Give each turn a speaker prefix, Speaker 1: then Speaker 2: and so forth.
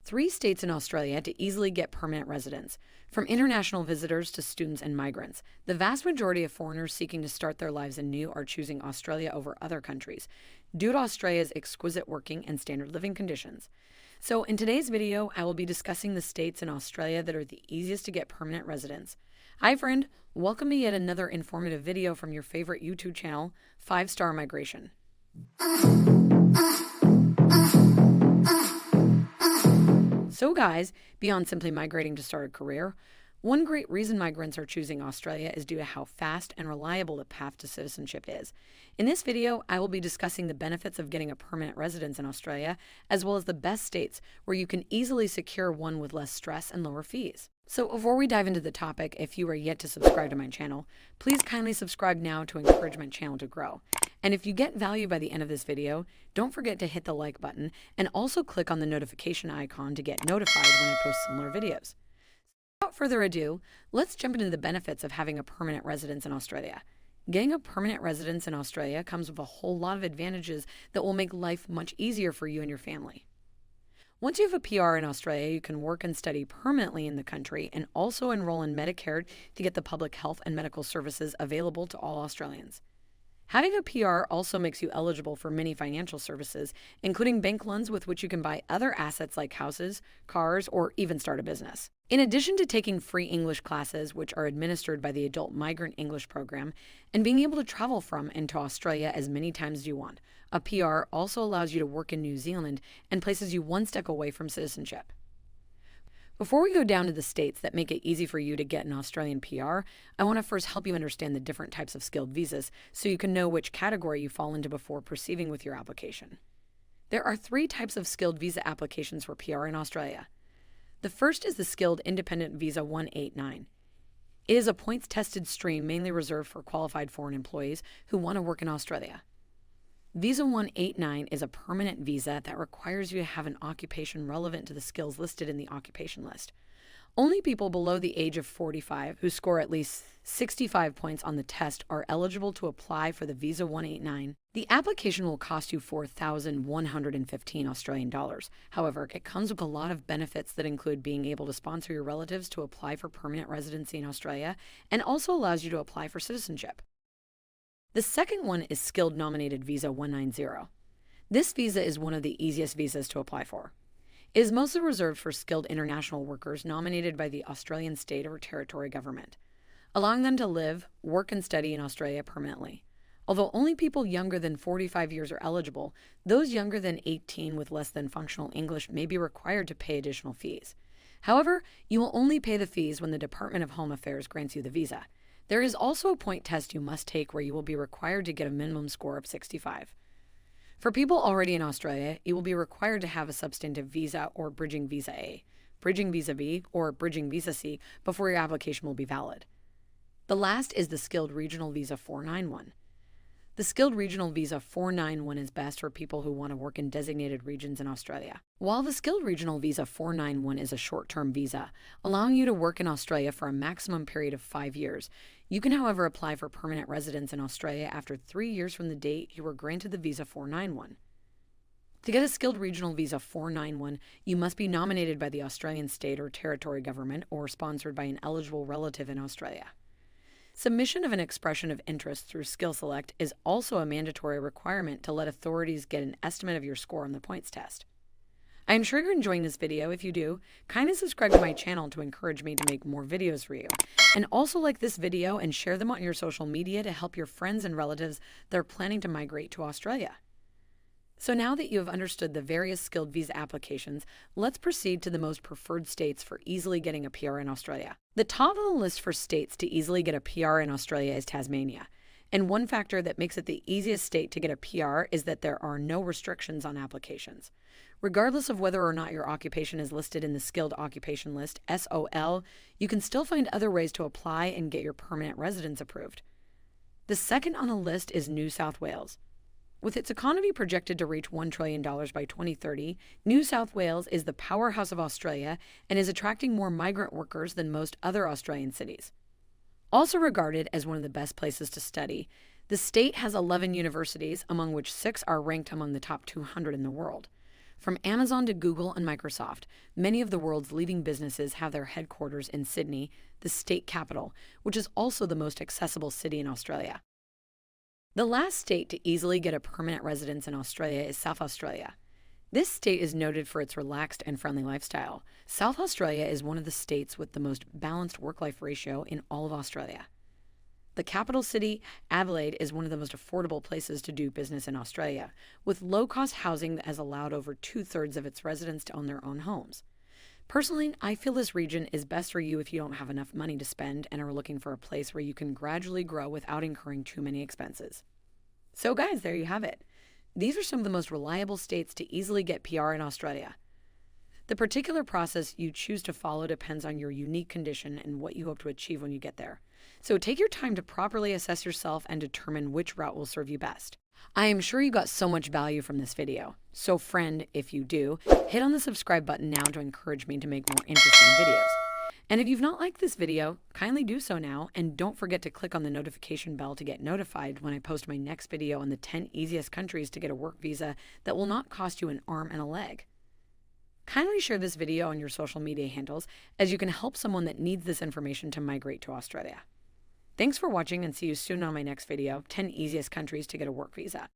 Speaker 1: 3 states in Australia to easily get permanent residence. From international visitors to students and migrants, the vast majority of foreigners seeking to start their lives anew are choosing Australia over other countries, due to Australia's exquisite working and standard living conditions. So in today's video, I will be discussing the states in Australia that are the easiest to get permanent residence. Hi friend, welcome to yet another informative video from your favorite YouTube channel, 5-Star Migration. So guys, beyond simply migrating to start a career, one great reason migrants are choosing Australia is due to how fast and reliable the path to citizenship is. In this video, I will be discussing the benefits of getting a permanent residence in Australia, as well as the best states where you can easily secure one with less stress and lower fees. So before we dive into the topic, if you are yet to subscribe to my channel, please kindly subscribe now to encourage my channel to grow. And if you get value by the end of this video, don't forget to hit the like button and also click on the notification icon to get notified when I post similar videos. Without further ado, let's jump into the benefits of having a permanent residence in Australia. Getting a permanent residence in Australia comes with a whole lot of advantages that will make life much easier for you and your family. Once you have a PR in Australia, you can work and study permanently in the country and also enroll in Medicare to get the public health and medical services available to all Australians. Having a PR also makes you eligible for many financial services, including bank loans with which you can buy other assets like houses, cars, or even start a business. In addition to taking free English classes, which are administered by the Adult Migrant English Program, and being able to travel from and to Australia as many times as you want, a PR also allows you to work in New Zealand and places you one step away from citizenship. Before we go down to the states that make it easy for you to get an Australian PR, I want to first help you understand the different types of skilled visas so you can know which category you fall into before proceeding with your application. There are 3 types of skilled visa applications for PR in Australia. The first is the Skilled Independent Visa 189. It is a points-tested stream mainly reserved for qualified foreign employees who want to work in Australia. Visa 189 is a permanent visa that requires you to have an occupation relevant to the skills listed in the occupation list. Only people below the age of 45 who score at least 65 points on the test are eligible to apply for the Visa 189. The application will cost you 4,115 Australian dollars. However, it comes with a lot of benefits that include being able to sponsor your relatives to apply for permanent residency in Australia and also allows you to apply for citizenship. The second one is Skilled Nominated Visa 190. This visa is one of the easiest visas to apply for. It is mostly reserved for skilled international workers nominated by the Australian state or territory government, allowing them to live, work, and study in Australia permanently. Although only people younger than 45 years are eligible, those younger than 18 with less than functional English may be required to pay additional fees. However, you will only pay the fees when the Department of Home Affairs grants you the visa. There is also a point test you must take where you will be required to get a minimum score of 65. For people already in Australia, you will be required to have a substantive visa or bridging visa A, bridging visa B, or bridging visa C before your application will be valid. The last is the Skilled Regional Visa 491. The Skilled Regional Visa 491 is best for people who want to work in designated regions in Australia. While the Skilled Regional Visa 491 is a short-term visa, allowing you to work in Australia for a maximum period of 5 years, you can, however, apply for permanent residence in Australia after 3 years from the date you were granted the Visa 491. To get a Skilled Regional Visa 491, you must be nominated by the Australian state or territory government or sponsored by an eligible relative in Australia. Submission of an expression of interest through SkillSelect is also a mandatory requirement to let authorities get an estimate of your score on the points test. I am sure you're enjoying this video. If you do, kindly subscribe to my channel to encourage me to make more videos for you. And also like this video and share them on your social media to help your friends and relatives that are planning to migrate to Australia. So now that you have understood the various skilled visa applications, let's proceed to the most preferred states for easily getting a PR in Australia. The top of the list for states to easily get a PR in Australia is Tasmania. And one factor that makes it the easiest state to get a PR is that there are no restrictions on applications. Regardless of whether or not your occupation is listed in the Skilled Occupation List, SOL, you can still find other ways to apply and get your permanent residence approved. The second on the list is New South Wales. With its economy projected to reach $1 trillion by 2030, New South Wales is the powerhouse of Australia and is attracting more migrant workers than most other Australian cities. Also regarded as one of the best places to study, the state has 11 universities, among which 6 are ranked among the top 200 in the world. From Amazon to Google and Microsoft, many of the world's leading businesses have their headquarters in Sydney, the state capital, which is also the most accessible city in Australia. The last state to easily get a permanent residence in Australia is South Australia. This state is noted for its relaxed and friendly lifestyle. South Australia is one of the states with the most balanced work-life ratio in all of Australia. The capital city, Adelaide, is one of the most affordable places to do business in Australia, with low-cost housing that has allowed over 2/3 of its residents to own their own homes. Personally, I feel this region is best for you if you don't have enough money to spend and are looking for a place where you can gradually grow without incurring too many expenses. So guys, there you have it. These are some of the most reliable states to easily get PR in Australia. The particular process you choose to follow depends on your unique condition and what you hope to achieve when you get there. So take your time to properly assess yourself and determine which route will serve you best. I am sure you got so much value from this video. So friend, if you do, hit on the subscribe button now to encourage me to make more interesting videos. And if you've not liked this video, kindly do so now, and don't forget to click on the notification bell to get notified when I post my next video on the 10 easiest countries to get a work visa that will not cost you an arm and a leg. Kindly share this video on your social media handles, as you can help someone that needs this information to migrate to Australia. Thanks for watching, and see you soon on my next video, 10 easiest countries to get a work visa.